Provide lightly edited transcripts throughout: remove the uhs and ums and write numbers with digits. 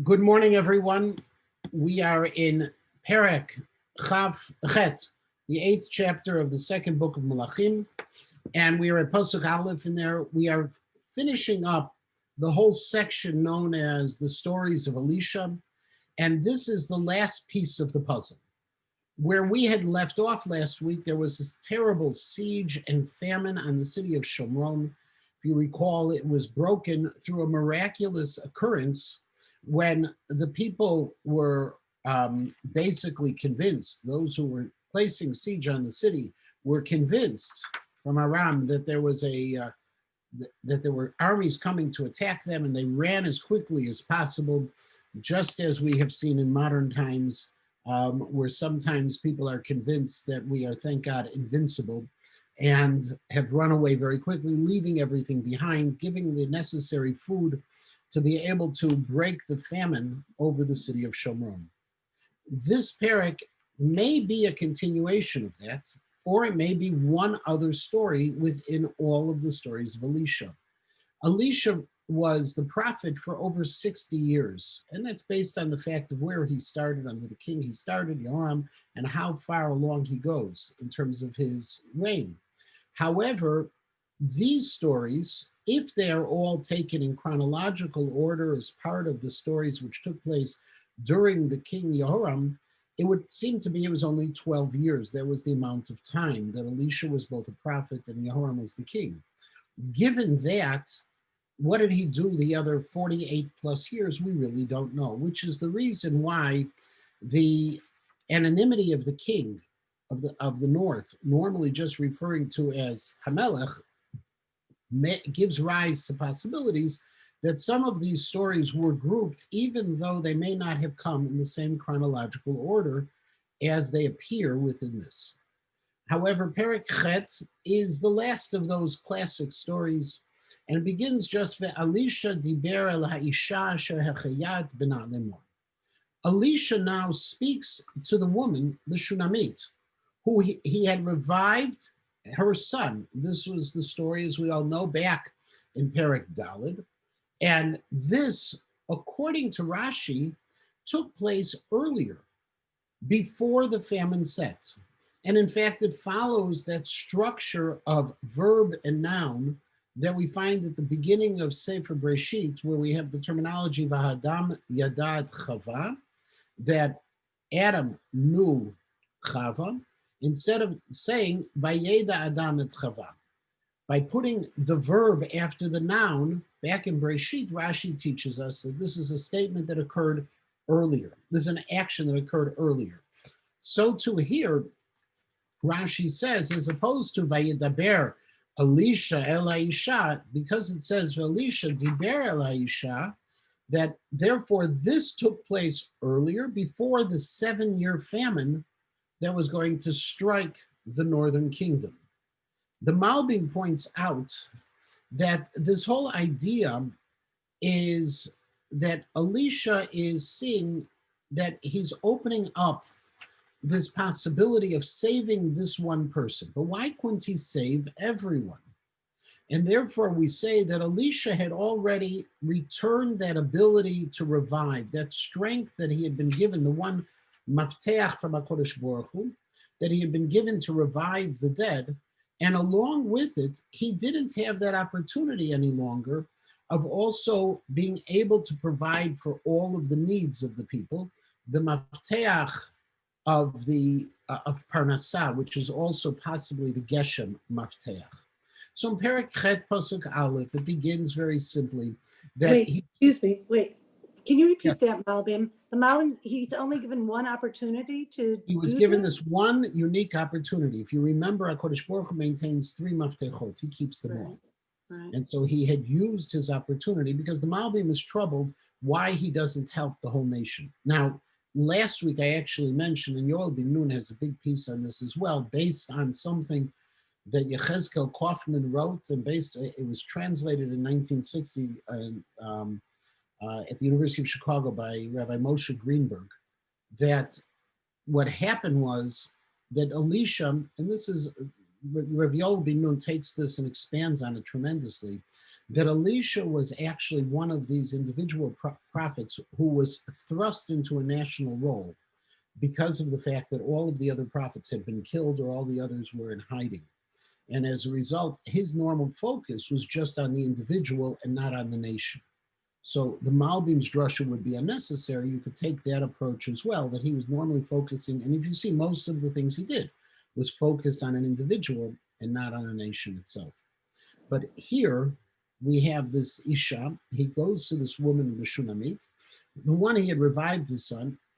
Good morning, everyone. We are in Perek Chav Chet, the 8th chapter of the second book of Malachim, and we are at Pasuk Aleph in there. We are finishing up the whole section known as the stories of Elisha, and this is the last piece of the puzzle. Where we had left off last week, there was this terrible siege and famine on the city of Shomron. If you recall, it was broken through a miraculous occurrence when the people were basically convinced, those who were placing siege on the city were convinced from Aram that there was that there were armies coming to attack them, and they ran as quickly as possible, just as we have seen in modern times, where sometimes people are convinced that we are, thank God, invincible, and have run away very quickly, leaving everything behind, giving the necessary food to be able to break the famine over the city of Shomron. This parak may be a continuation of that, or it may be one other story within all of the stories of Elisha. Elisha was the prophet for over 60 years, and that's based on the fact of where he started, under the king he started, Joram, and how far along he goes in terms of his reign. However, these stories, if they are all taken in chronological order as part of the stories which took place during the king Jehoram, it would seem to me it was only 12 years. That was the amount of time that Elisha was both a prophet and Jehoram was the king. Given that, what did he do the other 48 plus years? We really don't know, which is the reason why the anonymity of the king of the north, normally just referring to as Hamelech, gives rise to possibilities that some of these stories were grouped, even though they may not have come in the same chronological order as they appear within this. However, Perek Chet is the last of those classic stories, and it begins just with Elisha diber el ha'isha asher hechayat b'nat lemor. Elisha now speaks to the woman, the Shunammite, who he had revived her son. This was the story, as we all know, back in Perek Daled. And this, according to Rashi, took place earlier, before the famine set. And in fact, it follows that structure of verb and noun that we find at the beginning of Sefer Breshit, where we have the terminology Vahadam Yadad Chava, that Adam knew Chava, instead of saying Vayeda Adam et Chava. By putting the verb after the noun, back in Breshit, Rashi teaches us that this is a statement that occurred earlier. This is an action that occurred earlier. So too here, Rashi says, as opposed to Vayedaber Elisha el Aisha, because it says Elisha diber el Aisha, that therefore this took place earlier, before the 7-year famine that was going to strike the northern kingdom. The Malbim points out that this whole idea is that Elisha is seeing that he's opening up this possibility of saving this one person. But why couldn't he save everyone? And therefore we say that Elisha had already returned that ability to revive, that strength that he had been given, the one mafteach from HaKadosh Baruch Hu, that he had been given to revive the dead. And along with it, he didn't have that opportunity any longer of also being able to provide for all of the needs of the people, the mafteach of Parnassah, which is also possibly the Geshem mafteach. So in Perek Chet Pasuk Aleph, it begins very simply that Wait. Can you repeat that, Malbim? The Malbim, he's only given one opportunity to He was given this one unique opportunity. If you remember, HaKadosh Baruch Hu maintains 3 maftechot. He keeps them all. Right. And so he had used his opportunity, because the Malbim is troubled why he doesn't help the whole nation. Now, last week I actually mentioned, and Yoel Ben Nun has a big piece on this as well, based on something that Yechezkel Kaufman wrote, and it was translated in 1960 at the University of Chicago by Rabbi Moshe Greenberg, that what happened was that Elisha, and this is Rav Yoel ben Nun takes this and expands on it tremendously, that Elisha was actually one of these individual prophets who was thrust into a national role because of the fact that all of the other prophets had been killed or all the others were in hiding. And as a result, his normal focus was just on the individual and not on the nation. So the Malbim's drasha would be unnecessary. You could take that approach as well, that he was normally focusing, and if you see most of the things he did was focused on an individual and not on a nation itself. But here we have this Isha. He goes to this woman, the Shunammite, the one he had revived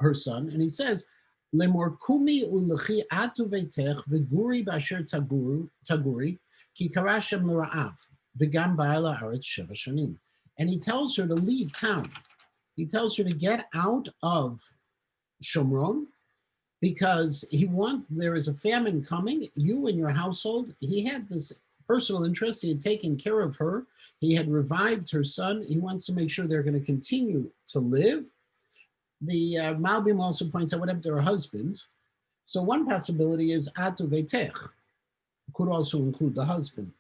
her son, and he says, Lemor kumi ulechi atu veitech v'guri b'asher taguri ki karashem l'ra'av v'gam ba'ala aretz sheva shanim. And he tells her to leave town. He tells her to get out of Shomron because there is a famine coming. You and your household. He had this personal interest. He had taken care of her. He had revived her son. He wants to make sure they're going to continue to live. The Malbim also points out what happened to her husband. So one possibility is atu veitech, could also include the husband.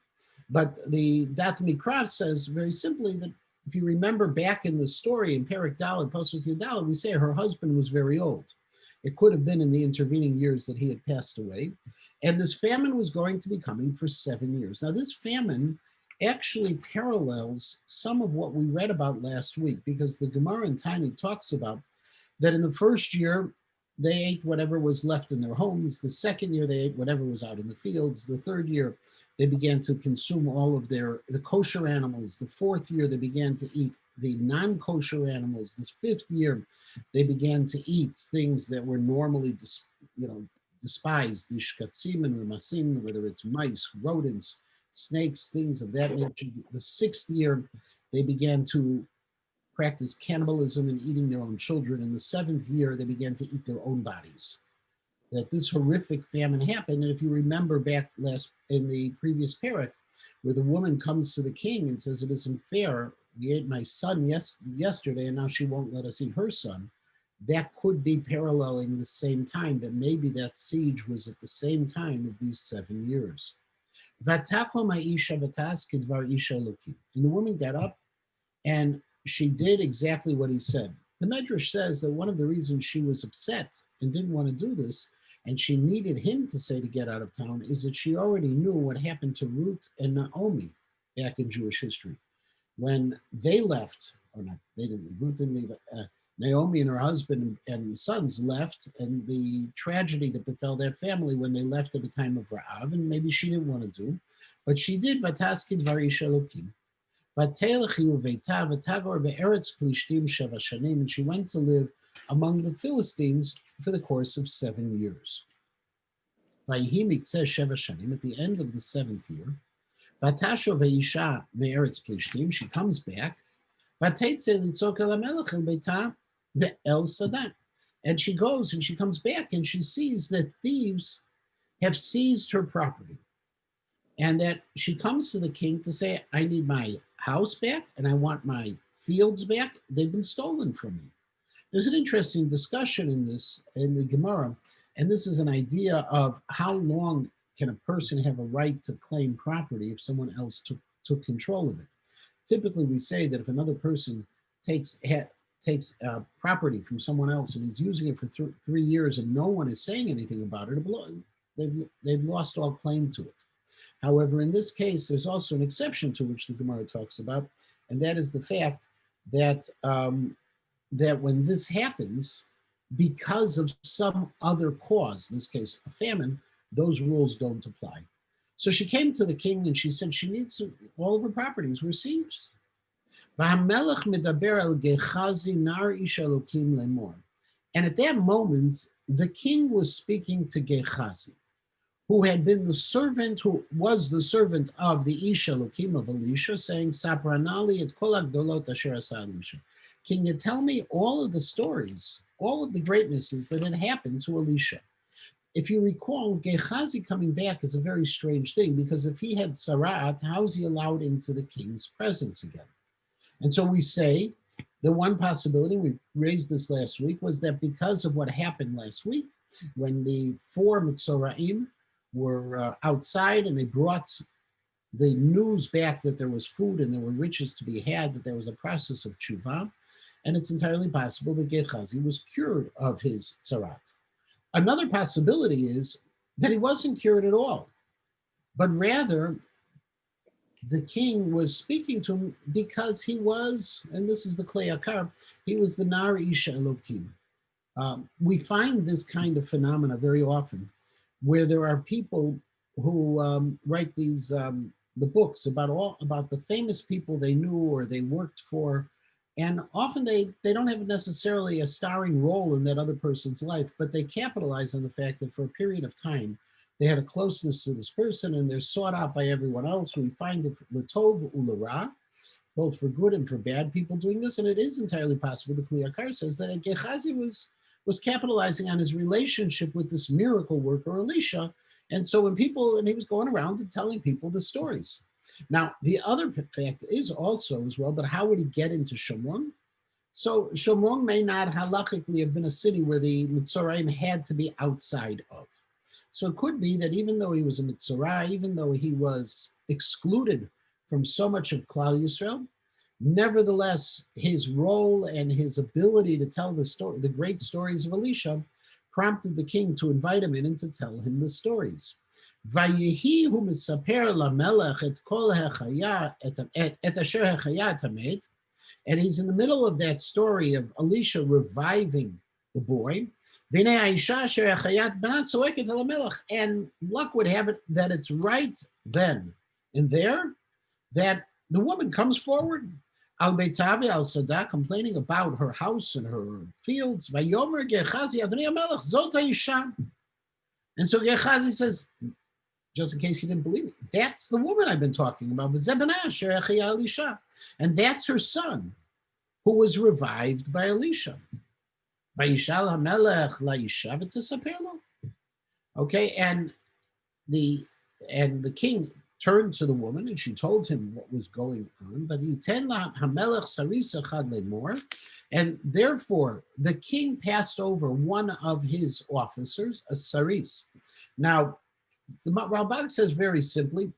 But the Dat Mikra says very simply that if you remember back in the story in Perek Dalet, Pasuk Yudalad, we say her husband was very old. It could have been in the intervening years that he had passed away. And this famine was going to be coming for 7 years. Now, this famine actually parallels some of what we read about last week, because the Gemara in Tani talks about that in the first year, they ate whatever was left in their homes. The second year, they ate whatever was out in the fields. The third year, they began to consume all of the kosher animals. The fourth year, they began to eat the non-kosher animals. This fifth year, they began to eat things that were normally, despised, the shkatzim and ramasim, whether it's mice, rodents, snakes, things of that nature. The sixth year, they began to practice cannibalism and eating their own children. In the seventh year, they began to eat their own bodies. That this horrific famine happened. And if you remember back in the previous parak, where the woman comes to the king and says, it isn't fair, we ate my son yesterday and now she won't let us eat her son. That could be paralleling the same time, that maybe that siege was at the same time of these 7 years. And the woman got up and she did exactly what he said. The Medrash says that one of the reasons she was upset and didn't want to do this, and she needed him to say to get out of town, is that she already knew what happened to Ruth and Naomi back in Jewish history. When they left, or not, they didn't leave, Ruth didn't leave, Naomi and her husband and sons left, and the tragedy that befell that family when they left at the time of Ra'av, and maybe she didn't want to do, but she did, Vataskid Varisha Elokim. And she went to live among the Philistines for the course of 7 years. At the end of the 7th year, she comes back, and she goes and she comes back and she sees that thieves have seized her property. And that she comes to the king to say, I need my house back and I want my fields back. They've been stolen from me. There's an interesting discussion in the Gemara, and this is an idea of how long can a person have a right to claim property if someone else took control of it. Typically, we say that if another person takes property from someone else and is using it for 3 years and no one is saying anything about it, they've lost all claim to it. However, in this case, there's also an exception to which the Gemara talks about, and that is the fact that that when this happens, because of some other cause, in this case, a famine, those rules don't apply. So she came to the king and she said she needs all of her properties were seized. And at that moment, the king was speaking to Gehazi, who had been the servant, who was the servant of the Isha Elokim of Elisha, saying, Sapranali et kol hagdolot asher asa Elisha. Can you tell me all of the stories, all of the greatnesses that had happened to Elisha? If you recall, Gehazi coming back is a very strange thing, because if he had Sarat, how is he allowed into the king's presence again? And so we say, the one possibility, we raised this last week, was that because of what happened last week, when the 4 Mitzoraim were outside, and they brought the news back that there was food and there were riches to be had, that there was a process of tshuva, and it's entirely possible that Gehazi was cured of his tzarat. Another possibility is that he wasn't cured at all, but rather the king was speaking to him because he was, and this is the Klei Akar, he was the Nar Isha Elokim. We find this kind of phenomena very often, where there are people who write these the books about the famous people they knew or they worked for, and often they don't have necessarily a starring role in that other person's life, but they capitalize on the fact that for a period of time they had a closeness to this person and they're sought out by everyone else. We find it l'tov u'l'ra, both for good and for bad people doing this, and it is entirely possible. The Klei Akar says that Gehazi was capitalizing on his relationship with this miracle worker Elisha, and so when he was going around and telling people the stories. Now, the other fact is also as well, but how would he get into Shomron? So Shomron may not halachically have been a city where the Mitzoraim had to be outside of. So it could be that even though he was a Mitzorah, even though he was excluded from so much of Klal Yisrael, nevertheless, his role and his ability to tell the great stories of Elisha, prompted the king to invite him in and to tell him the stories. Vayehi hu misaper lamelech et kol hechaya et asher hechaya et hamet, and he's in the middle of that story of Elisha reviving the boy. And luck would have it that it's right then and there that the woman comes forward, al beitavi al sadah, complaining about her house and her fields. Vayomer Gehazi Adonai HaMelech zot ha'isha. And so Gehazi says, just in case you didn't believe me, that's the woman I've been talking about. And that's her son, who was revived by Elisha. Vayishal HaMelech la'isha v'tesapir lo. Okay, and the king turned to the woman and she told him what was going on. But yiten la hamelech saris echad lemor, and therefore the king passed over one of his officers, a saris. Now, the Ralbag says very simply,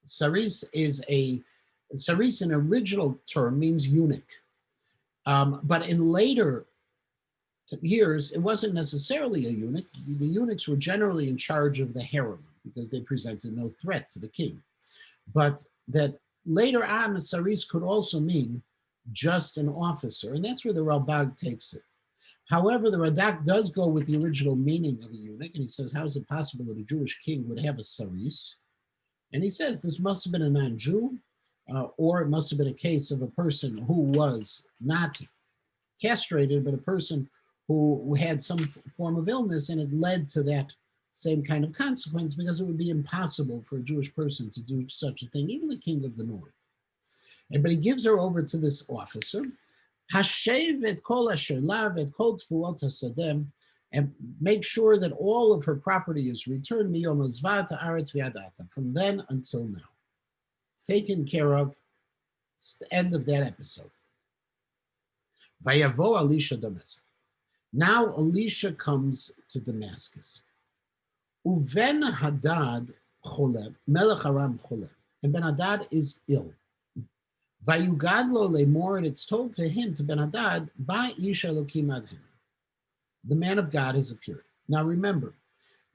saris in original term means eunuch, but in later years it wasn't necessarily a eunuch. The eunuchs were generally in charge of the harem because they presented no threat to the king. But that later on, a saris could also mean just an officer, and that's where the Ralbag takes it. However, the Radak does go with the original meaning of a eunuch, and he says, how is it possible that a Jewish king would have a saris? And he says this must have been a non-Jew, or it must have been a case of a person who was not castrated, but a person who had some form of illness, and it led to that same kind of consequence, because it would be impossible for a Jewish person to do such a thing, even the king of the north. But he gives her over to this officer, Hashev et kol asher lav et kol tfuot hasadem, and make sure that all of her property is returned miyom hazvat haaretz v'adata, from then until now. Taken care of. It's the end of that episode. Vayavo Elisha Damascus. Now Elisha comes to Damascus. Uven Hadad chole, Melech Aram chole, and Ben Hadad is ill. Vayugadlo lemor, and it's told to him, to Ben Hadad, Ba ish Elokim adhem. The man of God has appeared. Now remember,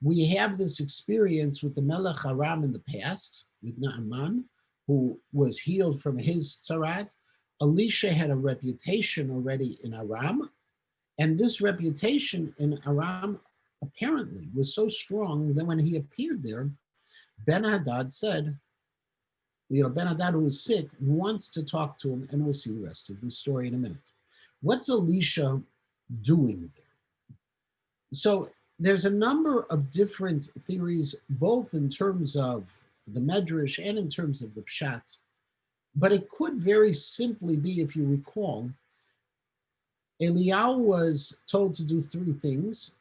we have this experience with the Melech Aram in the past, with Naaman, who was healed from his tzarat. Elisha had a reputation already in Aram, and this reputation in Aram apparently was so strong that when he appeared there, Ben Hadad said, Ben Hadad, who was sick, wants to talk to him, and we'll see the rest of the story in a minute. What's Elisha doing there? So there's a number of different theories, both in terms of the Medrash and in terms of the Pshat, but it could very simply be, if you recall, Eliyahu was told to do three things.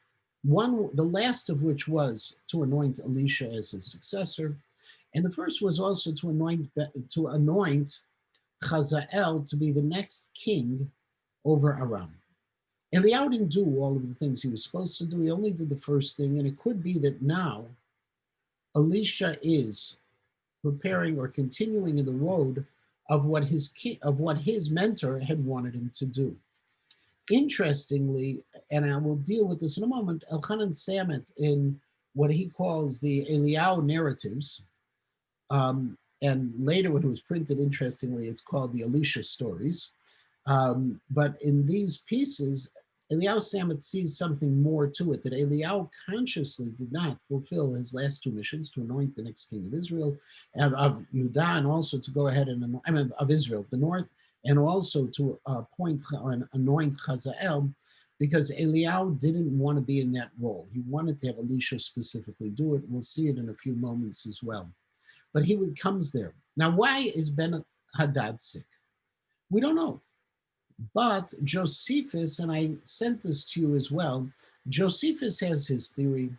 One, the last of which was to anoint Elisha as his successor, and the first was also to anoint Chazael to be the next king over Aram. Eliyahu didn't do all of the things he was supposed to do. He only did the first thing, and it could be that now Elisha is preparing or continuing in the road of what his mentor had wanted him to do. Interestingly, and I will deal with this in a moment, Elchanan Samet in what he calls the Eliyahu narratives, and later when it was printed, interestingly, it's called the Elisha stories. But in these pieces, Eliyahu Samet sees something more to it, that Eliyahu consciously did not fulfill his last two missions to anoint the next king of Israel, of Judah, and also to go ahead and, of Israel, of the north, and also to appoint or anoint Hazael, because Eliyahu didn't want to be in that role. He wanted to have Elisha specifically do it. We'll see it in a few moments as well. But he comes there. Now, why is Ben-Hadad sick? We don't know. But Josephus, and I sent this to you as well, Josephus has his theory,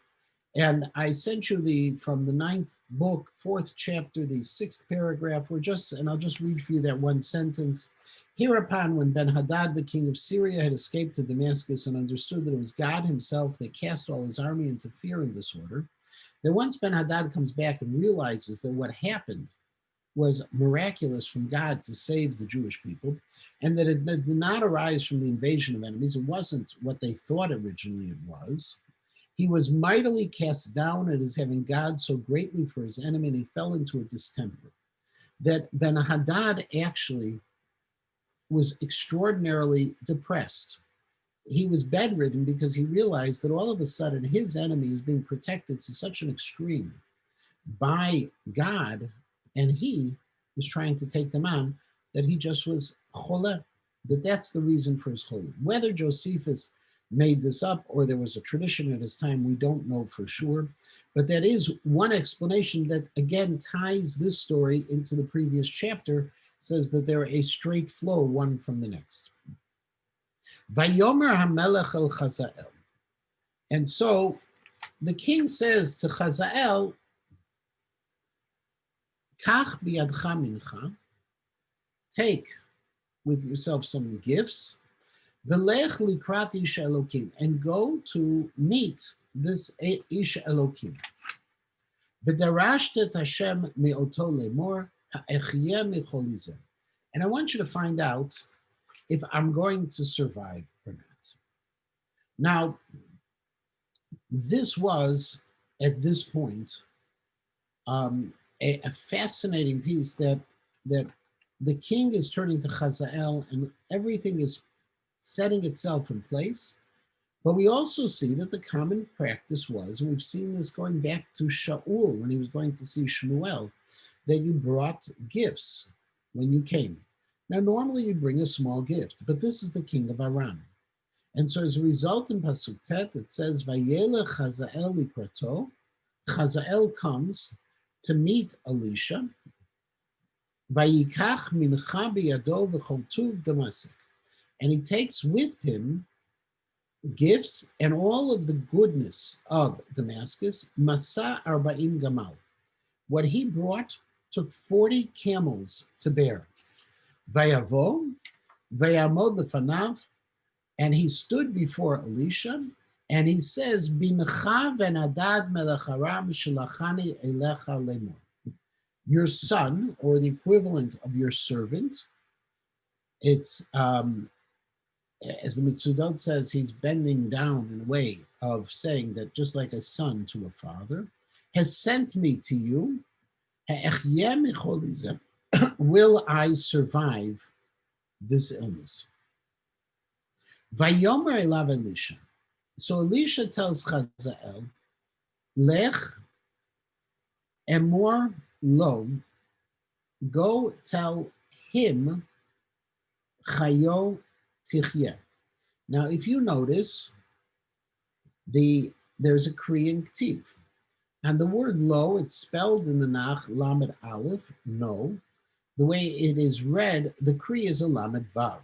and I sent you from the 9th book, 4th chapter, the 6th paragraph, and I'll just read for you that one sentence. Hereupon, when Ben-Hadad, the king of Syria, had escaped to Damascus and understood that it was God himself that cast all his army into fear and disorder, that once Ben-Hadad comes back and realizes that what happened was miraculous from God to save the Jewish people, and that it did not arise from the invasion of enemies. It wasn't what they thought originally it was. He was mightily cast down at his having God so greatly for his enemy, and he fell into a distemper. That Ben-Hadad actually was extraordinarily depressed. He was bedridden because he realized that all of a sudden his enemy is being protected to such an extreme by God, and he was trying to take them on, that he just was choleh, that's the reason for his choleh. Whether Josephus made this up or there was a tradition at his time, we don't know for sure, but that is one explanation that again ties this story into the previous chapter, says that they're a straight flow one from the next. Vayomer HaMelech el Chazael. And so the king says to Chazael, Kach biyadcha mincha, take with yourself some gifts, velech likrat ish Elokim, and go to meet this ish Elokim. V'darashtet Hashem me'oto lemor ha'echyeh mecholizeh. And I want you to find out if I'm going to survive or not. Now, this was, at this point, a fascinating piece that the king is turning to Hazael and everything is setting itself in place. But we also see that the common practice was, and we've seen this going back to Shaul when he was going to see Shmuel, that you brought gifts when you came. Now, normally you bring a small gift, but this is the king of Aram. And so as a result in Pasuk Tet, it says, Vayelech Hazael likrato, Hazael comes to meet Elisha, Vayikach mincha biyado v'chol tuv Damasik. And he takes with him gifts and all of the goodness of Damascus, Masa Arba'im Gamal. What he brought took 40 camels to bear. Vayavo, Vayamod lefanav, and he stood before Elisha, and he says, Bincha v'nadad melech Aram shelachani elecha lemor. Your son, or the equivalent of your servant, it's, as the Mitzudot says, he's bending down in a way of saying that just like a son to a father, has sent me to you, will I survive this illness? Vayomer elav Elisha. So Elisha tells Hazael, Lech emor lo, go tell him, Chayo tichye. Now, if you notice, there's a Korean ktiv. And the word lo, it's spelled in the Nach, Lamed Aleph, no. The way it is read, the Kri is a Lamed Vav.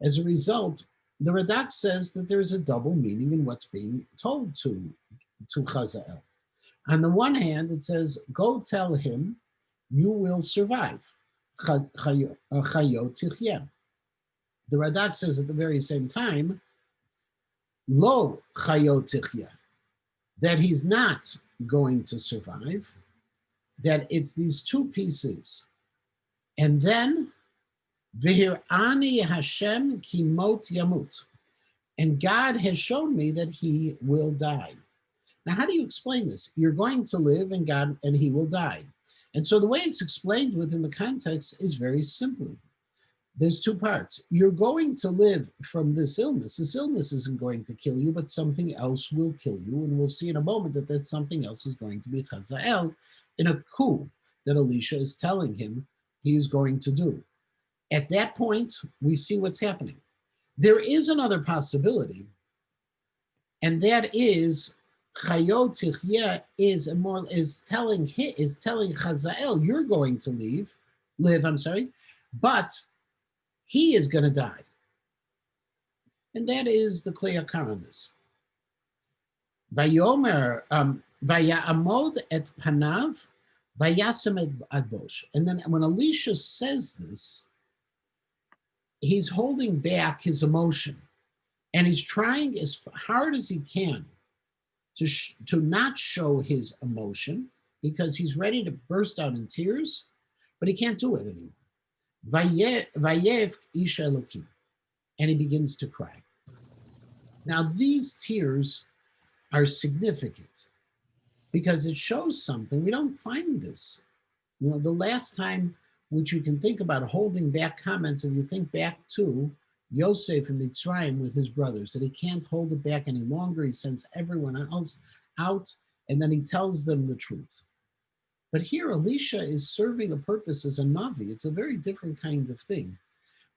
As a result, the Radak says that there is a double meaning in what's being told to Hazael. On the one hand, it says, go tell him, you will survive. Chayo tichye. The Radak says at the very same time, lo chayo tichye, that he's not going to survive, that it's these two pieces. And then, Vihirani Hashem kimot yamut. And God has shown me that he will die. Now, how do you explain this? You're going to live and God and he will die. And so the way it's explained within the context is very simply. There's two parts. You're going to live from this illness. This illness isn't going to kill you, but something else will kill you. And we'll see in a moment that that something else is going to be Chazael in a coup that Elisha is telling him he is going to do. At that point, we see what's happening. There is another possibility, and that is Chayot Tichye is telling Chazael, you're going to live, but he is going to die. And that is the Klei Akar on this. Vayomer, Vaya'amod et panav, Vayasem ad bosh. And then when Elisha says this, he's holding back his emotion. And he's trying as hard as he can to not show his emotion because he's ready to burst out in tears, but he can't do it anymore. Vayev ish Elokim, and he begins to cry. Now these tears are significant because it shows something. We don't find this. The last time which you can think about holding back comments, and you think back to Yosef in Mitzrayim with his brothers, that he can't hold it back any longer. He sends everyone else out, and then he tells them the truth. But here, Elisha is serving a purpose as a Navi. It's a very different kind of thing,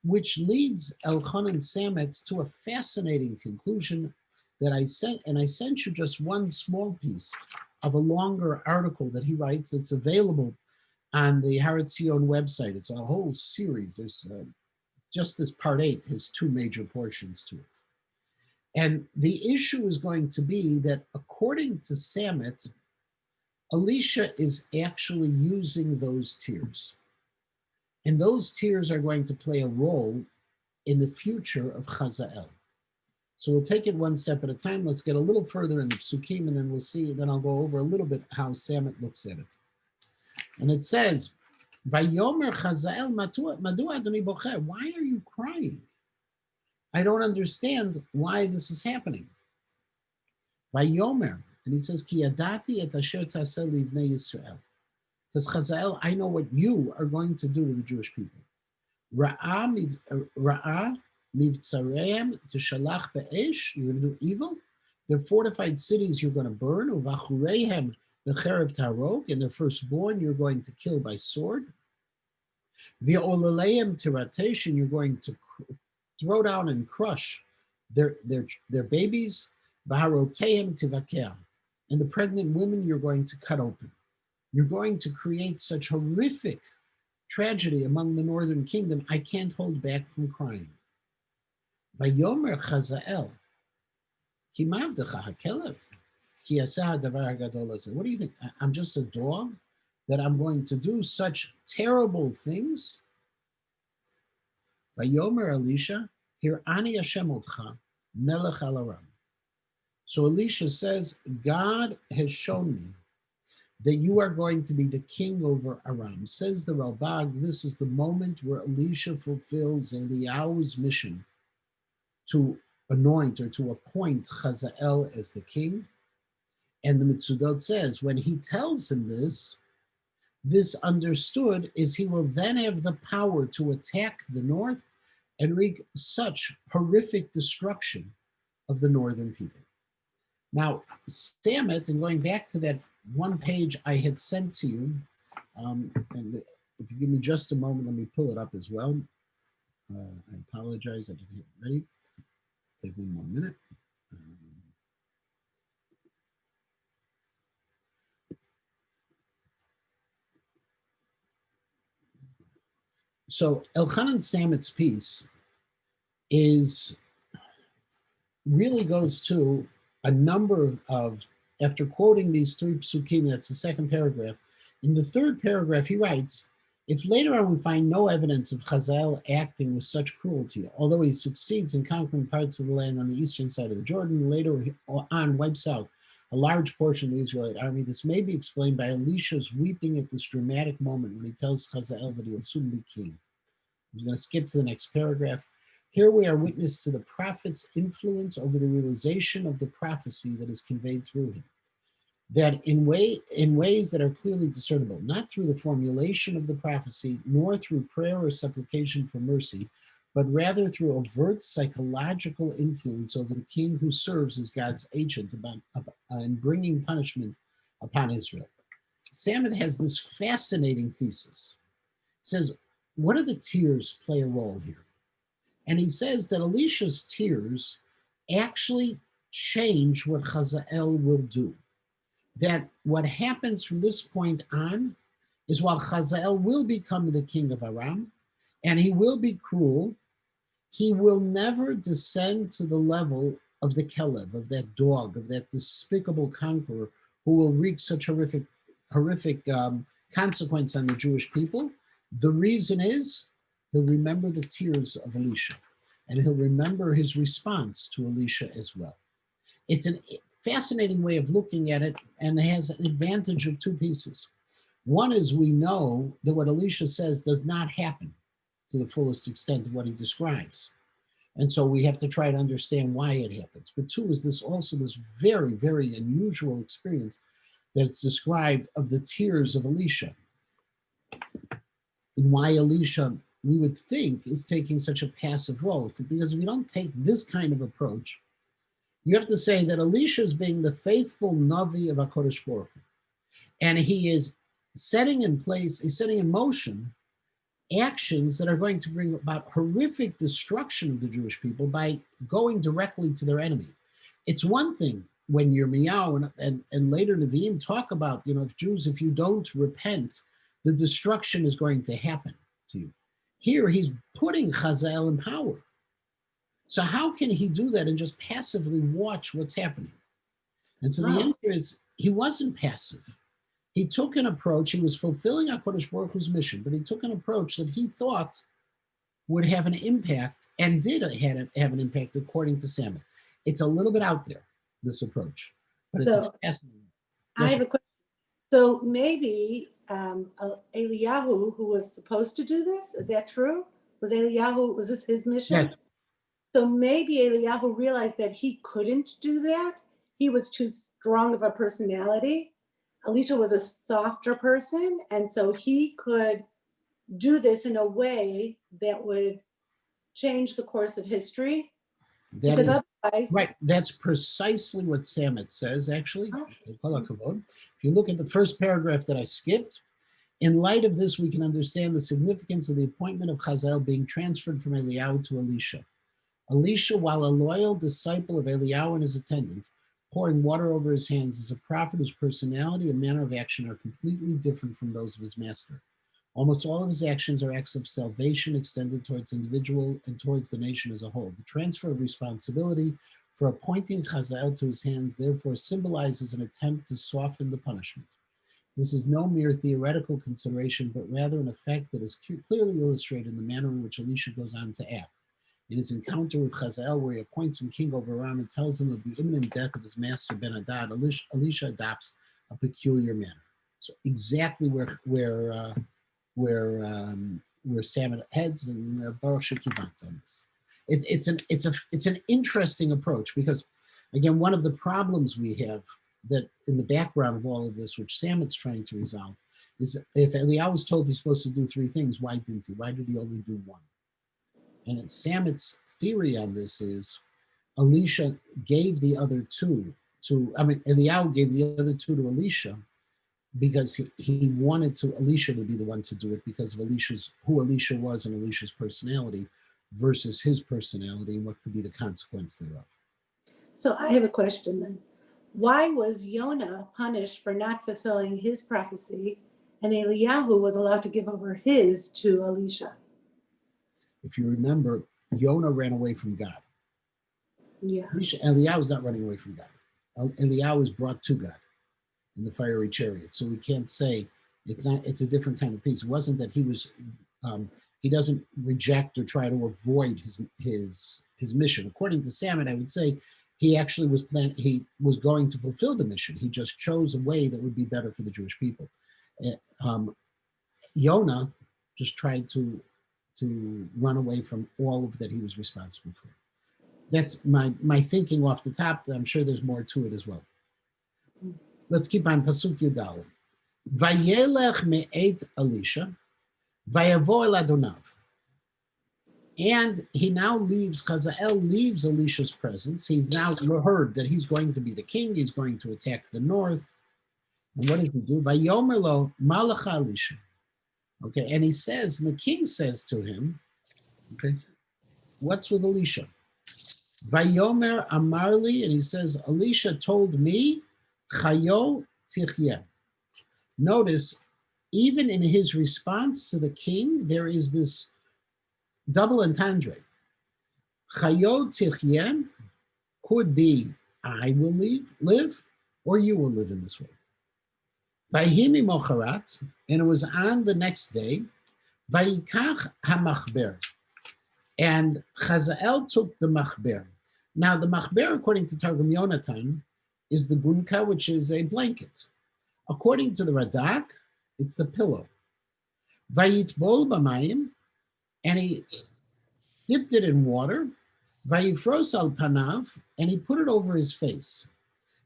which leads Elchanan Samet to a fascinating conclusion that I sent you just one small piece of a longer article that he writes. It's available on the Har Etzion website. It's a whole series. There's just this part 8 has two major portions to it. And the issue is going to be that according to Samet, Elisha is actually using those tears. And those tears are going to play a role in the future of Chazael. So we'll take it one step at a time. Let's get a little further in the Psukim, and then we'll see, then I'll go over a little bit how Samet looks at it. And it says, Vayomer Chazael madu adoni boche. Why are you crying? I don't understand why this is happening. Vayomer, and he says, Ki yadati et asher taseh livnei Yisrael. Because Chazael, I know what you are going to do to the Jewish people. Ra'ah mivtzareim teshalach be'esh. You're going to do evil. Their fortified cities you're going to burn. Uvachureihem becherev tarog. And their firstborn you're going to kill by sword. V'olaleim tiratesh. And you're going to throw down and crush their babies. V'haroteim tivaker. And the pregnant women you're going to cut open. You're going to create such horrific tragedy among the northern kingdom. I can't hold back from crying. Vayomer Chazael, ki mavdecha hakelev, ki yaseh hadavar hagadol hazeh. What do you think? I'm just a dog that I'm going to do such terrible things? Vayomer Elisha, hirani Hashem otcha, melech al aram. So Elisha says, God has shown me that you are going to be the king over Aram. Says the Ralbag, this is the moment where Elisha fulfills Eliyahu's mission to anoint or to appoint Chazael as the king. And the Mitzudot says, when he tells him this understood is he will then have the power to attack the north and wreak such horrific destruction of the northern people. Now, Samet, and going back to that one page I had sent to you, and if you give me just a moment, let me pull it up as well. I apologize, I didn't have it ready. Take one more minute. So Elchanan Samet's piece really goes to a number of, after quoting these 3 psukim, that's the second paragraph. In the third paragraph, he writes, if later on we find no evidence of Chazael acting with such cruelty, although he succeeds in conquering parts of the land on the eastern side of the Jordan, later on wipes out a large portion of the Israelite army. This may be explained by Elisha's weeping at this dramatic moment when he tells Hazael that he will soon be king. I'm going to skip to the next paragraph. Here we are witness to the prophet's influence over the realization of the prophecy that is conveyed through him. That in ways that are clearly discernible, not through the formulation of the prophecy, nor through prayer or supplication for mercy, but rather through overt psychological influence over the king who serves as God's agent in bringing punishment upon Israel. Samet has this fascinating thesis. He says, what do the tears play a role here? And he says that Elisha's tears actually change what Hazael will do. That what happens from this point on is while Hazael will become the king of Aram, and he will be cruel, he will never descend to the level of the Kelev, of that dog, of that despicable conqueror who will wreak such horrific consequence on the Jewish people. The reason is he'll remember the tears of Elisha, and he'll remember his response to Elisha as well. It's a fascinating way of looking at it, and it has an advantage of two pieces. One is we know that what Elisha says does not happen to the fullest extent of what he describes. And so we have to try to understand why it happens. But two is this very, very unusual experience that's described of the tears of Elisha. And why Elisha, we would think, is taking such a passive role. Because if you don't take this kind of approach, you have to say that Elisha is being the faithful Navi of HaKadosh Baruch Hu. And he is setting in motion actions that are going to bring about horrific destruction of the Jewish people by going directly to their enemy. It's one thing when Yirmiyahu and later Nevi'im talk about, if you don't repent, the destruction is going to happen to you. Here he's putting Hazael in power. So how can he do that and just passively watch what's happening? And so the answer is he wasn't passive. He took an approach. He was fulfilling HaKadosh Baruch Hu's mission, but he took an approach that he thought would have an impact and did have an impact according to Samet. It's a little bit out there, this approach, but it's a fascinating. I have a question. So maybe Eliyahu, who was supposed to do this, is that true? Was this his mission? Yes. So maybe Eliyahu realized that he couldn't do that. He was too strong of a personality. Elisha was a softer person, and so he could do this in a way that would change the course of history. Otherwise, right. That's precisely what Samet says, actually. If you look at the first paragraph that I skipped, in light of this, we can understand the significance of the appointment of Hazael being transferred from Eliyahu to Elisha. Elisha, while a loyal disciple of Eliyahu and his attendants, pouring water over his hands, is a prophet whose personality and manner of action are completely different from those of his master. Almost all of his actions are acts of salvation extended towards individual and towards the nation as a whole. The transfer of responsibility for appointing Hazael to his hands therefore symbolizes an attempt to soften the punishment. This is no mere theoretical consideration, but rather an effect that is clearly illustrated in the manner in which Elisha goes on to act. In his encounter with Hazael, where he appoints him king over Aram and tells him of the imminent death of his master Ben-Hadad, Elisha adopts a peculiar manner. So exactly where Samet heads, and Baruch Shekivant on this. It's an interesting approach because, again, one of the problems we have that in the background of all of this, which Samet's trying to resolve, is if Eliyahu was told he's supposed to do three things, why didn't he? Why did he only do one? And Samet's theory on this is Elisha gave the other two Eliyahu gave the other two to Elisha because he wanted Elisha to be the one to do it because of who Elisha was and Elisha's personality versus his personality and what could be the consequence thereof. So I have a question then. Why was Yonah punished for not fulfilling his prophecy and Eliyahu was allowed to give over his to Elisha? If you remember, Yonah ran away from God. Yeah. Eliyahu is not running away from God. Eliyahu is brought to God in the fiery chariot. So we can't say it's a different kind of peace. It wasn't that he doesn't reject or try to avoid his mission. According to Samet, I would say He actually he was going to fulfill the mission. He just chose a way that would be better for the Jewish people. Yonah just tried to run away from all of that he was responsible for. That's my thinking off the top. I'm sure there's more to it as well. Let's keep on Pasuk Yudalim. Vayelech me'et Elisha, vayavo el Adonav. And he now leaves, Hazael leaves Elisha's presence. He's now heard that he's going to be the king. He's going to attack the north. And what does he do? Vayomer lo malach Elisha. Okay, and he says, and the king says to him, okay, what's with Elisha? Vayomer Amarli, and he says, Elisha told me, Chayo Tichyeh. Notice, even in his response to the king, there is this double entendre. Chayo Tichyeh could be, I will live, or you will live in this way. Vayhimi mocharat, and it was on the next day, Vayikach hamachber, and Hazael took the machber. Now, the machber, according to Targum Yonatan, is the gunka, which is a blanket. According to the Radak, it's the pillow. Vayitbol b'mayim, and he dipped it in water. Vayifros al panav, and he put it over his face.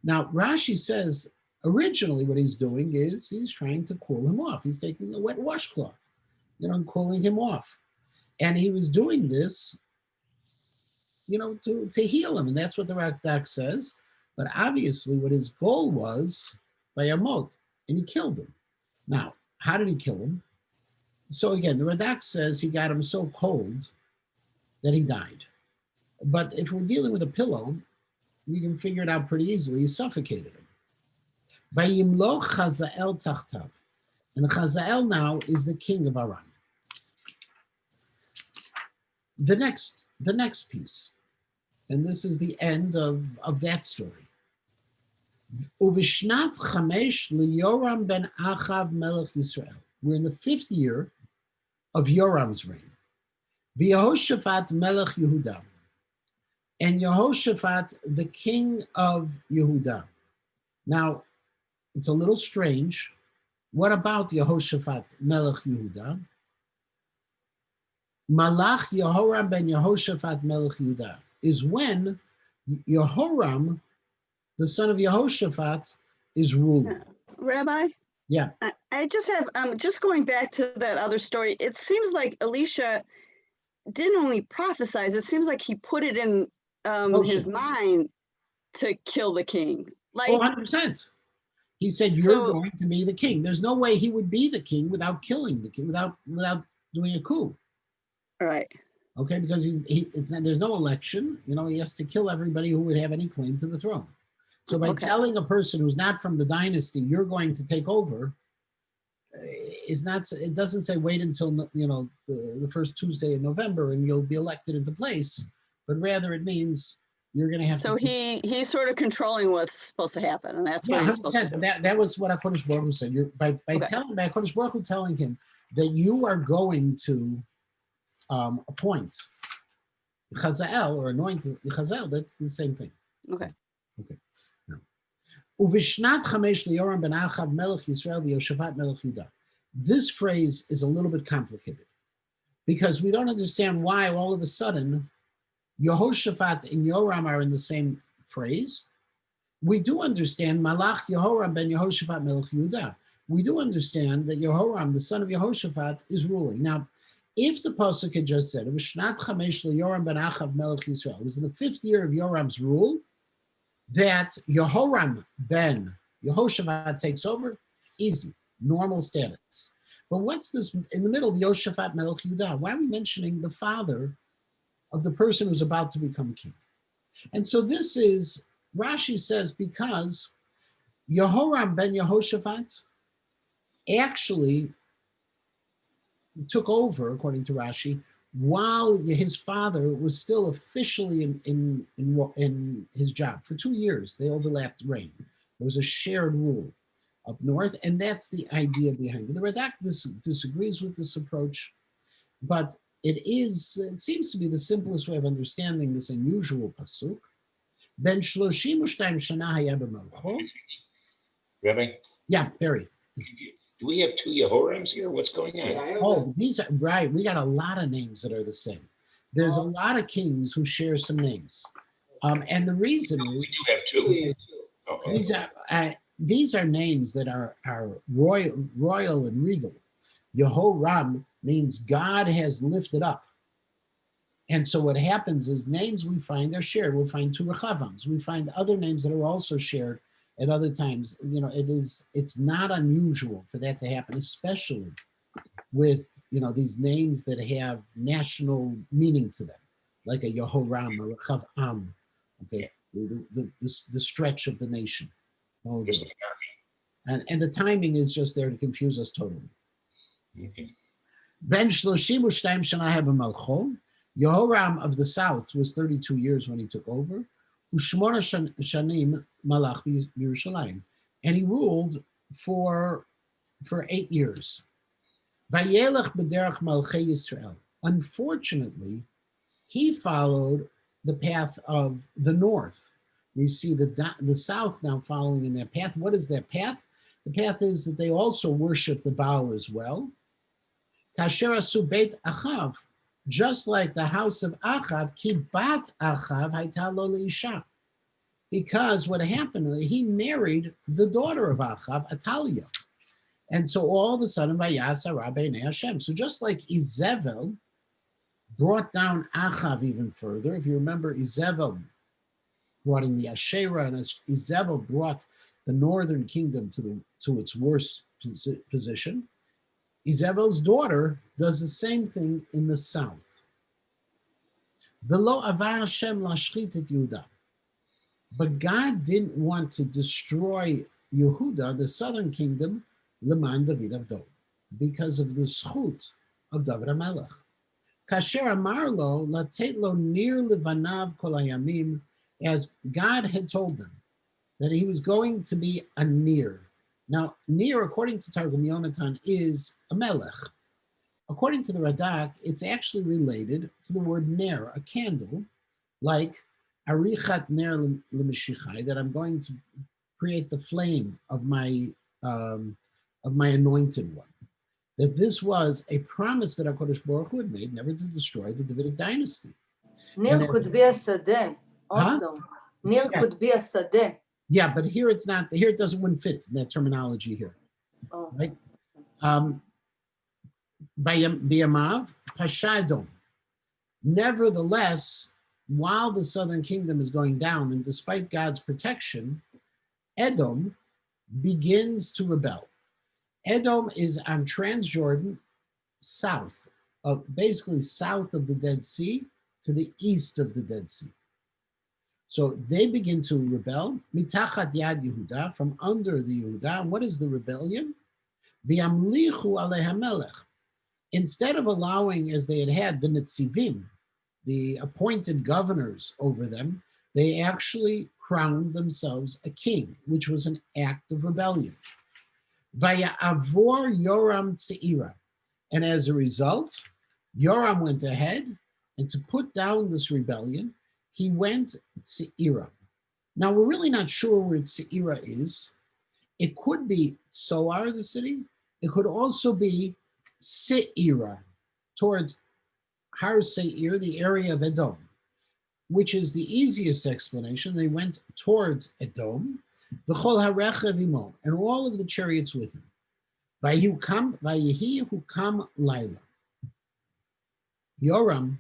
Now, Rashi says, originally what he's doing is he's trying to cool him off. He's taking a wet washcloth, and cooling him off. And he was doing this, to heal him. And that's what the Radak says. But obviously what his goal was by a mot, and he killed him. Now, how did he kill him? So again, the Radak says he got him so cold that he died. But if we're dealing with a pillow, you can figure it out pretty easily. He suffocated him. Vayimlo Chazael Tachtav. And Chazael now is the king of Aram. The next piece, and this is the end of that story. Uvishnat Chamesh liYoram ben Achav Melech Yisrael. We're in the 5th year of Yoram's reign. V'Yehoshaphat Melech Yehuda. And Yehoshaphat, the king of Yehuda. Now, it's a little strange. What about Yehoshaphat Melech Yehuda? Malach Yehoram ben Yehoshaphat Melech Yehuda is when Yehoram, the son of Yehoshaphat, is ruling. Rabbi? Yeah. I just have, just going back to that other story, it seems like Elisha didn't only prophesize, it seems like he put it in his mind to kill the king. Like, 100%. He said, you're going to be the king. There's no way he would be the king without killing the king, without doing a coup. Right. Okay, because there's no election. He has to kill everybody who would have any claim to the throne. So by telling a person who's not from the dynasty, you're going to take over, it doesn't say wait until the first Tuesday in November and you'll be elected into place, but rather it means you're going to have. So he's sort of controlling what's supposed to happen, and that's what he's supposed to do. That was what HaKadosh Baruch Hu said. By HaKadosh Baruch Hu telling him that you are going to appoint Chazael or anoint Chazael, that's the same thing. Okay. Uvishnat chamesh liYoram ben Achav Melech Yisrael v'Yehoshaphat Melech Yehuda. This phrase is a little bit complicated because we don't understand why all of a sudden Yehoshaphat and Yoram are in the same phrase. We do understand Malach Yehoram ben Yehoshaphat Melech Yehuda. We do understand that Yehoram, the son of Yehoshaphat, is ruling. Now, if the pasuk had just said, Uvishnat chamesh liYoram ben Achav Melech Yisrael, it was in the 5th year of Yoram's rule, that Yehoram ben Yehoshaphat takes over, easy, normal status. But what's this in the middle of Yehoshaphat Melech Yehuda? Why are we mentioning the father of the person who's about to become king? And so this is, Rashi says, because Yehoram ben Yehoshaphat actually took over, according to Rashi, while his father was still officially in his job. For 2 years, they overlapped reign. There was a shared rule up north, and that's the idea behind it. The Radak disagrees with this approach, but it seems to be the simplest way of understanding this unusual pasuk. Ben 32 shana haya b'malcho. Rabbi, Yeah, Barry. do we have 2 Yehorams here? What's going on? Oh, these are right. We got a lot of names that are the same. There's a lot of kings who share some names, and the reason is You have 2. Okay. these are names that are royal and regal. Yehoram means God has lifted up. And so what happens is names we find are shared. We'll find 2 Rechavams. We find other names that are also shared at other times. You know, it's not unusual for that to happen, especially with, you know, these names that have national meaning to them, like a Yehoram, a Rechavam, okay, the stretch of the nation. All of Just it. like army. And the timing is just there to confuse us totally. Okay. Ben 32 shana haya b'malcho. Yehoram of the south was 32 years when he took over. Ushmona shanim malach b'Yerushalayim, and he ruled for 8 years. Vayelech b'derech malchei Yisrael. Unfortunately, he followed the path of the north. We see the south now following in that path. What is that path? The path is that they also worship the Baal as well. Kasher asu beit Achav, just like the house of Achav, ki bat Achav hayta lo leisha. Because what happened, he married the daughter of Achav, Atalia. And so all of a sudden, vayasa rabbeinu Hashem. So just like Izebel brought down Achav even further, if you remember, Izebel brought in the Asherah, and Izebel brought the northern kingdom to its worst position. Izebel's daughter does the same thing in the south. V'lo avar Hashem lashchit et Yehuda. But God didn't want to destroy Yehuda, the southern kingdom, leman David Avdo, because of the schut of David HaMelech. Kasher amar lo latet lo nir levanav kol hayamim, as God had told them that he was going to be a nir. Now, nir, according to Targum Yonatan, is a melech. According to the Radak, it's actually related to the word ner, a candle, like arichat ner l'mishichai, that I'm going to create the flame of my anointed one. That this was a promise that HaKadosh Baruch Hu had made, never to destroy the Davidic dynasty. Nir could be a sadeh also. Nir could be a sadeh. Yeah, but here it's not. Here it wouldn't fit in that terminology here, right? B'yamav pashadom. Nevertheless, while the southern kingdom is going down, and despite God's protection, Edom begins to rebel. Edom is on Transjordan, basically south of the Dead Sea, to the east of the Dead Sea. So they begin to rebel, mitachat yad Yehuda, from under the Yehuda. And what is the rebellion? V'yamlichu alei hamelech. Instead of allowing, as they had the Netzivim, the appointed governors over them, they actually crowned themselves a king, which was an act of rebellion. Vaya'avor Yoram Tzeira. And as a result, Yoram went ahead, and to put down this rebellion, he went Tzeira. Now, we're really not sure where Tzeira is. It could be Soar, the city. It could also be Seira, towards Har Seir, the area of Edom, which is the easiest explanation. They went towards Edom, v'chol harechev imo, and all of the chariots with him. Vayehi hukam laila. Yoram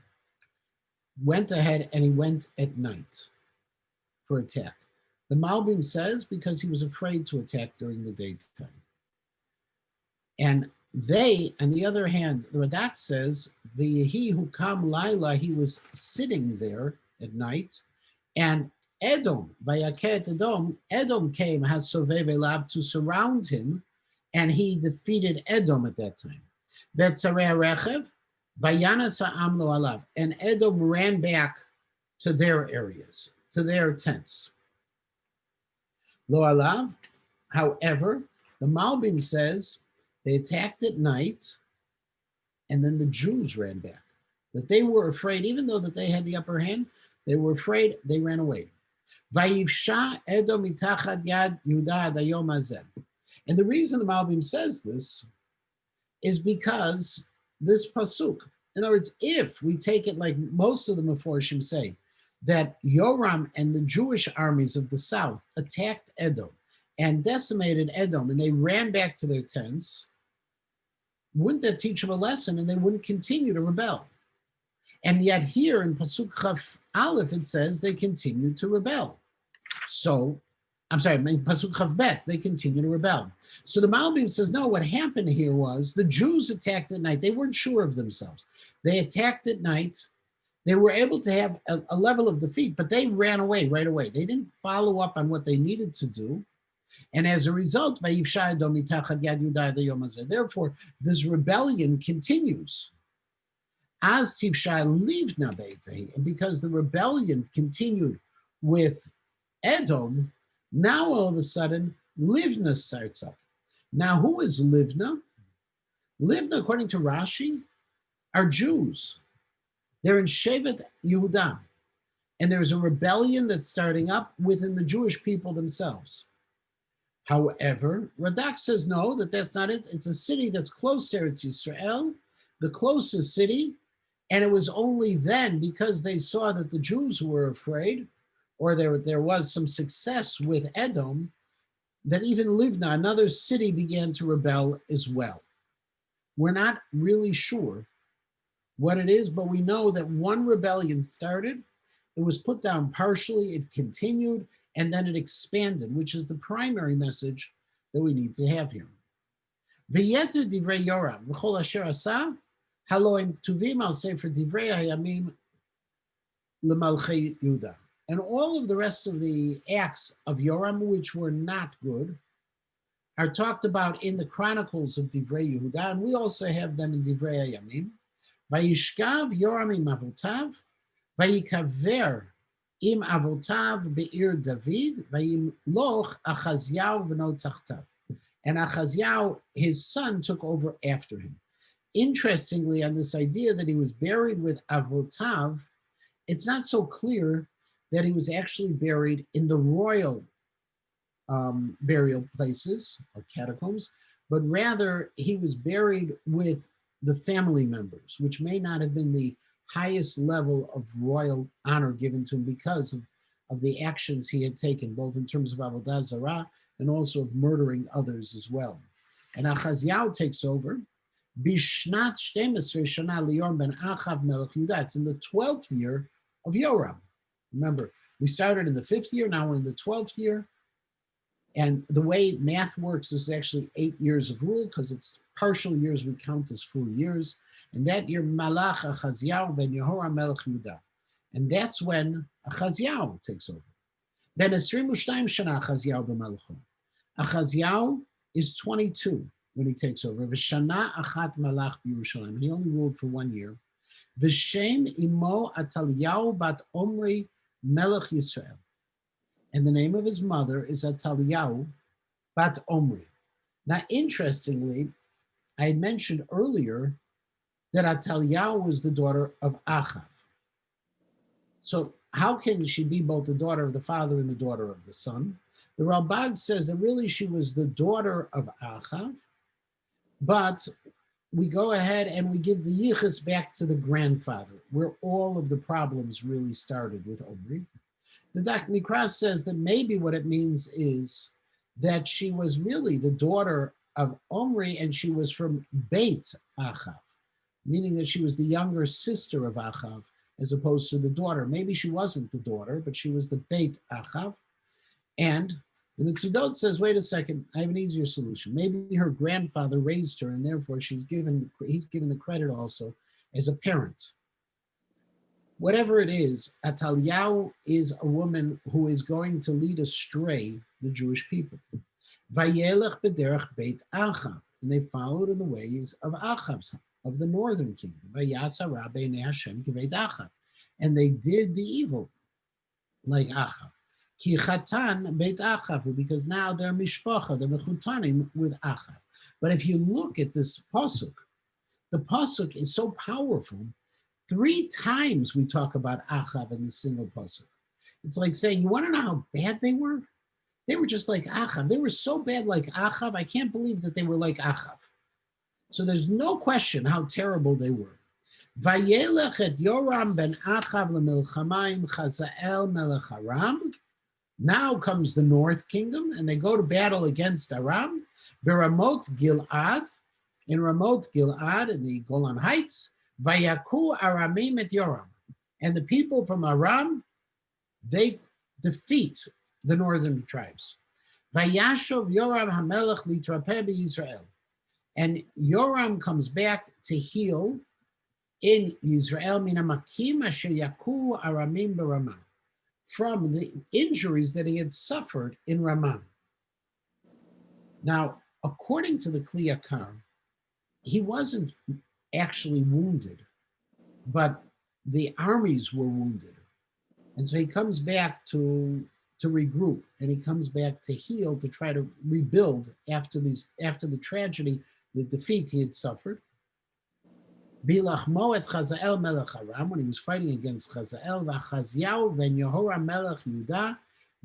went ahead, and he went at night for attack. The Malbim says because he was afraid to attack during the daytime. And they, on the other hand, the Radak says, V'yehi hukam laila, he was sitting there at night, and Edom, Vayaket Edom, Edom came, Hasoveh Elav, to surround him, and he defeated Edom at that time. Vetzarei Rechev, Vayanas ha'am lo alav, and Edom ran back to their areas, to their tents. Lo alav, however, the Malbim says they attacked at night, and then the Jews ran back. That they were afraid, even though that they had the upper hand, they were afraid, they ran away. Vayivsha Edom mitachad yad Yehuda ad hayom hazeh. And the reason the Malbim says this is because this pasuk. In other words, if we take it like most of the Meforshim say, that Yoram and the Jewish armies of the south attacked Edom and decimated Edom, and they ran back to their tents, wouldn't that teach them a lesson and they wouldn't continue to rebel? And yet here in Pasuk Chaf Aleph, it says they continued to rebel. So, I'm sorry, in Pasuk Chaf Bet, they continue to rebel. So the Malbim says, no, what happened here was the Jews attacked at night. They weren't sure of themselves. They attacked at night. They were able to have a level of defeat, but they ran away right away. They didn't follow up on what they needed to do. And as a result, therefore, this rebellion continues. As Tivshai livna beitahi, and because the rebellion continued with Edom, now all of a sudden, Livna starts up. Now, who is Livna? Livna, according to Rashi, are Jews. They're in Shevet Yehuda. And there's a rebellion that's starting up within the Jewish people themselves. However, Radak says no, that's not it. It's a city that's close to Eretz Yisrael, the closest city. And it was only then, because they saw that the Jews were afraid, or there was some success with Edom, that even Livna, another city, began to rebel as well. We're not really sure what it is, but we know that one rebellion started, it was put down partially, it continued, and then it expanded, which is the primary message that we need to have here. V'yeter divrei Yoram, v'chol asher asa, haloim tuvim al sefer divrei hayamim lemalchei Yehuda. And all of the rest of the acts of Yoram, which were not good, are talked about in the Chronicles of Divrei Yehuda, and we also have them in Divrei Hayamim. Vayishkav Yoram im avotav, vayikaver im avotav be'ir David, vayimloch Achaziyahu v'no tachtav. And Achaziyahu, his son, took over after him. Interestingly, on this idea that he was buried with avotav, it's not so clear that he was actually buried in the royal burial places or catacombs, but rather he was buried with the family members, which may not have been the highest level of royal honor given to him because of the actions he had taken, both in terms of Avodah Zarah and also of murdering others as well. And Achaziyahu takes over. Bishnat 12 shana liYoram ben Achav melech Yehuda. It's in the 12th year of Yoram. Remember, we started in the 5th year, now we're in the 12th year. And the way math works is actually 8 years of rule, because it's partial years we count as full years. And that year, Malach Achaziyahu ben Yehoram melech Yehuda. And that's when Achaziyahu takes over. Then 22 shana Achaziyahu b'malachon. Achaziyahu is 22 when he takes over. V'shana achat malach b'Yerushalayim. He only ruled for 1 year. V'shem imo Ataliyahu bat Omri melech Yisrael. And the name of his mother is Ataliyahu bat Omri. Now, interestingly, I had mentioned earlier that Ataliyahu was the daughter of Achav. So how can she be both the daughter of the father and the daughter of the son? The Ralbag says that really she was the daughter of Achav, but we go ahead and we give the yichus back to the grandfather, where all of the problems really started with Omri. The Dak Mikra says that maybe what it means is that she was really the daughter of Omri, and she was from Beit Achav, meaning that she was the younger sister of Achav, as opposed to the daughter. Maybe she wasn't the daughter, but she was the Beit Achav. And the Mitzudot says, wait a second, I have an easier solution. Maybe her grandfather raised her, and therefore he's given the credit also as a parent. Whatever it is, Ataliyahu is a woman who is going to lead astray the Jewish people. Vayelech b'derech Beit Achav, and they followed in the ways of Achav's, of the northern kingdom. Vayasa Rabbeinu Hashem k'Beit Achav, and they did the evil like Achav. Ki chatan Beit Achav, because now they're mishpacha, they're mechutanim with Achav. But if you look at this pasuk, the pasuk is so powerful. 3 times we talk about Achav in the single pasuk. It's like saying, you want to know how bad they were? They were just like Achav. They were so bad like Achav. I can't believe that they were like Achav. So there's no question how terrible they were. Vayelech et Yoram ben Achav lemilchama im Chazael melech Aram. Now comes the North Kingdom, and they go to battle against Aram. Beramot Gilad, in Ramot Gilad, in the Golan Heights. Vayaku Aramim et Yoram. And the people from Aram, they defeat the northern tribes. Vayashov Yoram HaMelech litrapeh Yisrael. And Yoram comes back to heal in Israel, minamakim asher yaku aramim b'Ramah, from the injuries that he had suffered in Ramah. Now, according to the Kli Yakar, he wasn't actually wounded, but the armies were wounded. And so he comes back to regroup, and he comes back to heal, to try to rebuild after the tragedy, the defeat he had suffered. Bilachmo et Chazael melech Aram, when he was fighting against Chazael, v'Chaziyahu ben Yehoram melech Yehuda,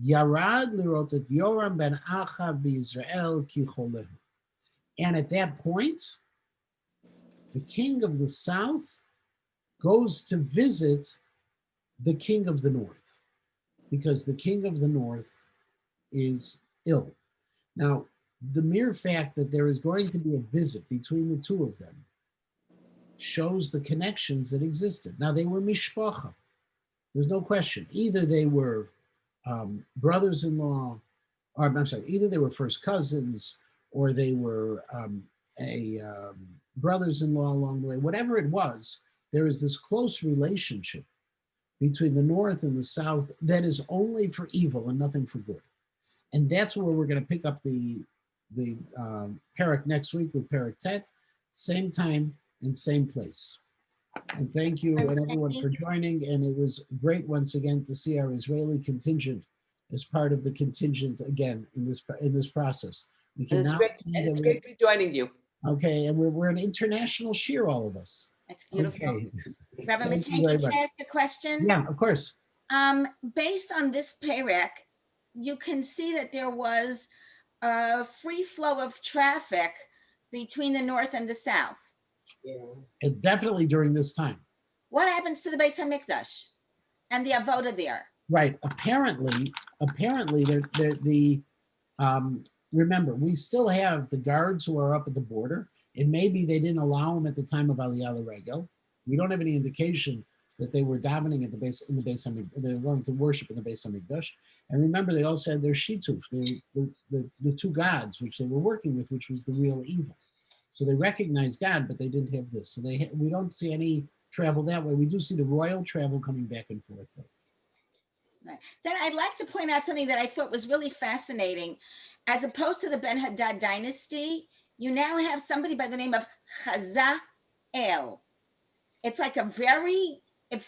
yarad lirot et Yoram ben Achav b'Yisrael ki cholehu. And at that point, the king of the south goes to visit the king of the north, because the king of the north is ill. Now, the mere fact that there is going to be a visit between the two of them shows the connections that existed. Now, they were mishpacha. There's no question. Either they were brothers-in-law, or I'm sorry, either they were first cousins, or they were brothers-in-law along the way. Whatever it was, there is this close relationship between the north and the south that is only for evil and nothing for good. And that's where we're going to pick up the parak next week with parak Tet, same time and same place. And thank you and everyone for joining. And it was great once again to see our Israeli contingent as part of the contingent again in this process. We can now see that it's great to be joining you. Okay, and we're an international shear, all of us. That's beautiful. Okay. Rabbi Thank you Matangi, very can much. I ask a question? Yeah, of course. Based on this parak, you can see that there was a free flow of traffic between the north and the south. And definitely during this time. What happens to the Beis Hamikdash and the avoda there? Right. Apparently, remember, we still have the guards who are up at the border, and maybe they didn't allow them at the time of Aliyah L'Regel. We don't have any indication that they were davening at the base in the Beis Hamikdash. They were going to worship in the Beis Hamikdash. And remember, they also had their shituf, the two gods which they were working with, which was the real evil. So they recognized God, but they didn't have this. So we don't see any travel that way. We do see the royal travel coming back and forth. Right. Then I'd like to point out something that I thought was really fascinating. As opposed to the Ben Hadad dynasty, you now have somebody by the name of Chazael. It's like a very, I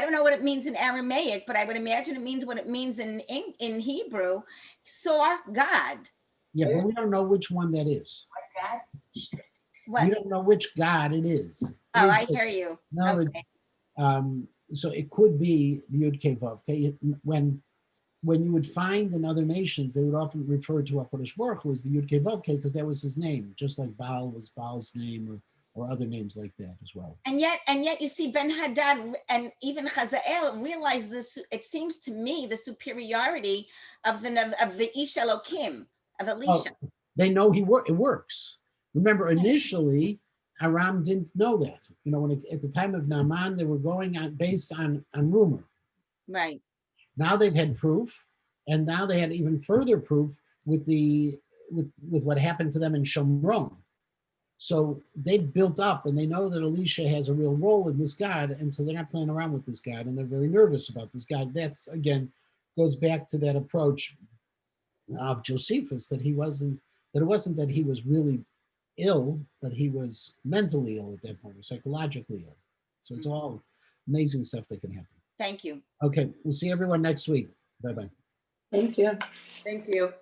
don't know what it means in Aramaic, but I would imagine it means what it means in Hebrew, saw God. Yeah, but we don't know which one that is. What? We don't know which God it is. Oh, I hear you. No, okay. So it could be the Yud Kei Vav Kei. When you would find in other nations, they would often refer to HaKadosh Baruch Hu as the Yud Kei Vav Kei because that was his name, just like Baal was Baal's name, or other names like that as well. And yet you see Ben Hadad and even Chazael realize this. It seems to me the superiority of the Ish Elokim, of Elisha. Oh, they know it works. Remember, initially, Aram didn't know that. At the time of Naaman, they were going on based on rumor. Right. Now they've had proof, and now they had even further proof with what happened to them in Shomron. So they've built up, and they know that Elisha has a real role in this God, and so they're not playing around with this God, and they're very nervous about this God. That's, again, goes back to that approach of Josephus, that it wasn't that he was really ill, but he was mentally ill at that point, or psychologically ill. So it's all amazing stuff that can happen. Thank you. Okay, we'll see everyone next week. Bye-bye. Thank you. Thank you.